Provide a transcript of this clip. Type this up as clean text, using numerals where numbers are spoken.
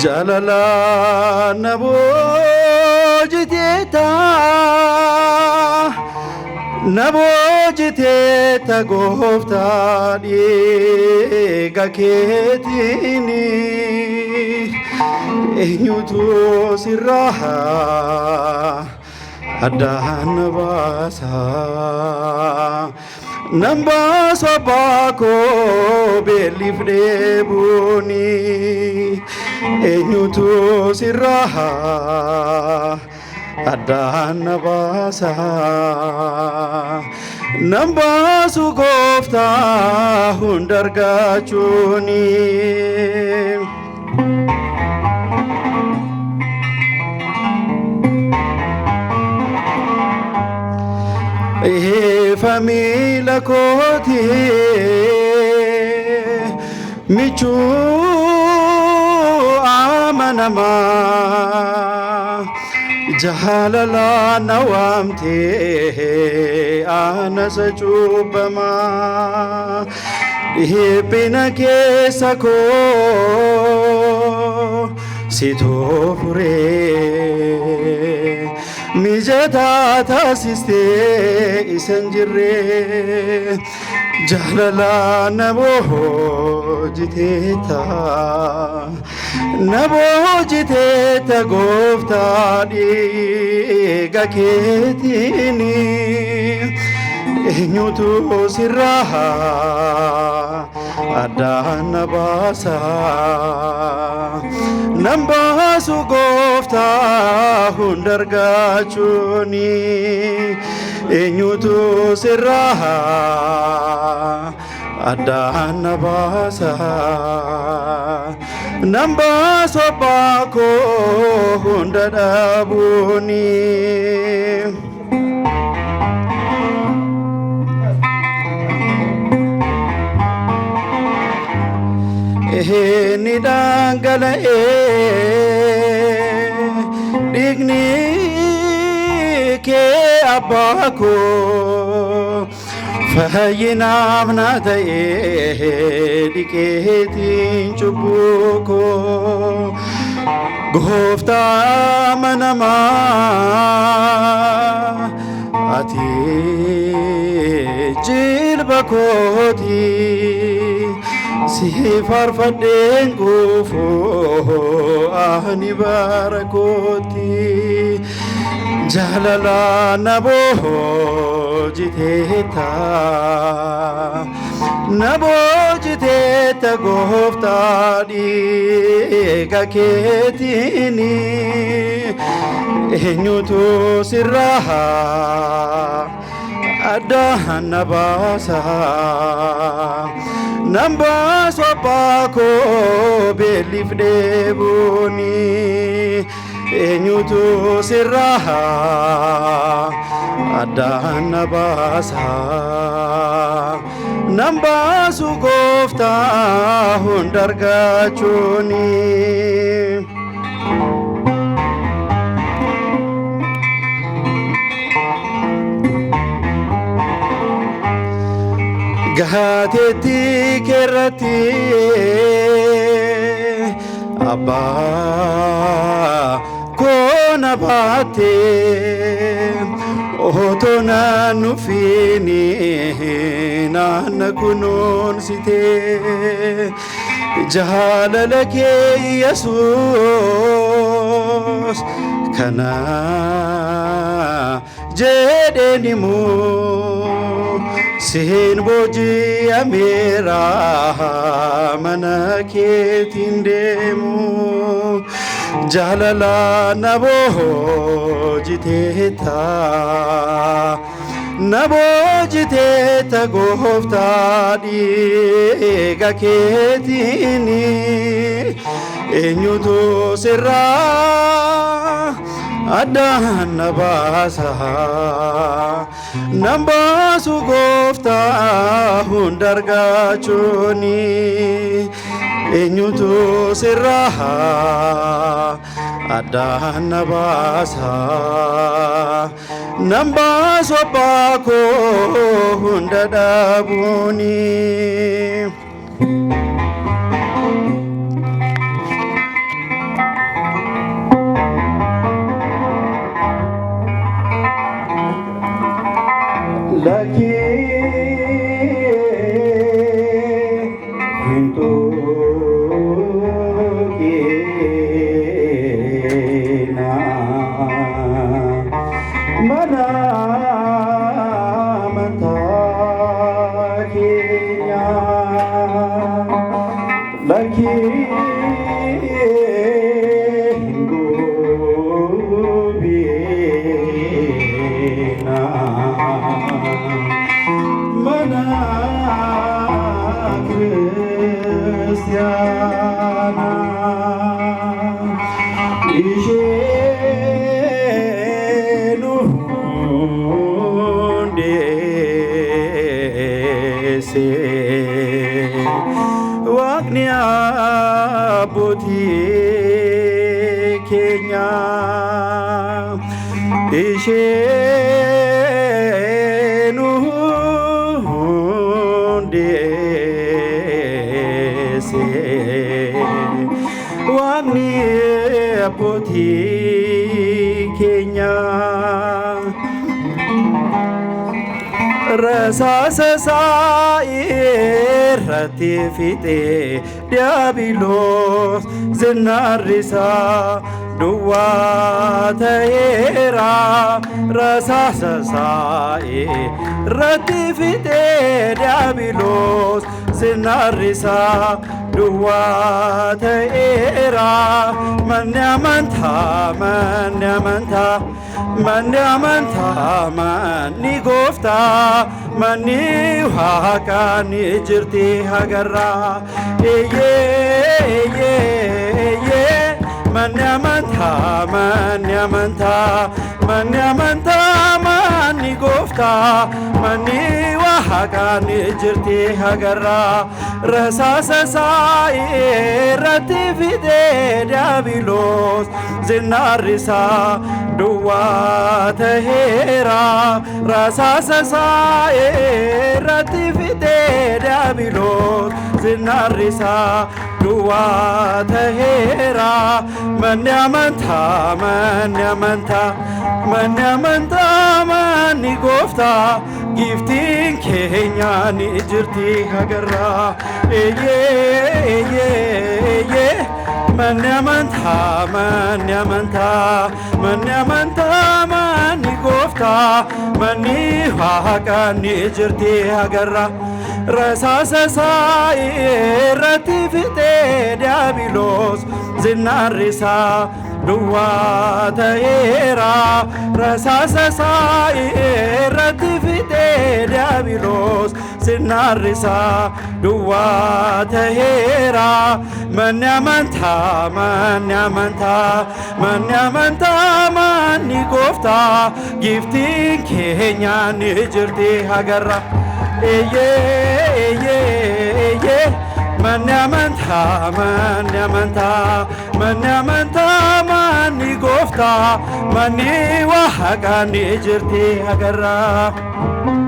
Jalala nabo jiteta gofta dhiiga keetini eenyutu sirraa addaan baasa nambaasa baakoo beelliif dheebuuni eenyutu sirraa addaan baasa nambaasu gooftaa hunda argachuuni famila kooti michuu amanama jahalala nawamte anasa chubama dhiphina keessa koo sitofure mijataa taasistee isan jirre jaalala naboo jiteeta gooftaa dhiiga keetini eenyutu sirraa addaan baasa nambaasu gooftaa hunda argachuuni eenyutu sirraa addaan baasa nambaasu baakoo hunda dhaabuuni ni dhangala'e dhiigni kee abbaa koo fayyinaaf na ta'e dhiqeetiin cubbuu koo gooftaa amanamaa ati jilba kootii si farfadheen gufuu ani barakooti jaalala naboo jiteeta gooftaa dhiiga keetini eenyutu sirraa addaan baasa nambaasu baakoo beelliif dheebuuni eenyutu sirraa addaan baasa nambaasu gooftaa hunda argachuuni gateetti keerratti abbaa koona baate otoo naannufiini naanna kunuunsite jaalala kee Yesuus kana jedhenimu Sin boji amira mana keetiin deemu jaalala naboo jiteeta gooftaa dhiiga keetini eenyutu sirraa addaan baasa nambaasu gooftaa hunda argachuuni eenyutu sirraa addaan baasa nambaasu baakoo hunda dhaabuuni mana Cristiana ishenu hundese waqni abboti kenya ishenu hundese waqni abboti kenya rasaasa irratti fixe diiyaabiloos zinnaarrisa duwwaa ta'eera rasaasa irratti fixe diiyaabiloos zinnaarrisa duwwaa ta'eera manni amantaa manni gooftaa manni waaqaa ni jirti agarra manni amantaa manni gooftaa manni waaqaa ni jirti agarra rasaasa irratti fixe diiyaabiloos zinnaarrisa duwwaa ta'eera rasaasa irratti fixe diiyaabiloos zinnaarrisa duwwaa ta'eera manni amantaa manni gooftaa giftiin keenya ni jirti agarra manni amantaa manni gooftaa manni waaqaa ni jirti agarra rasaasa irratti fixe diiyaabiloos zinnaarrisa duwwaa ta'eera rasaasa irratti fixe diiyaabiloos zinnaarrisa duwwaa ta'eera manni amantaa manni gooftaa giftiin keenya ni jirti agarra manni amantaa manni gooftaa manni waaqaa ni jirti agarra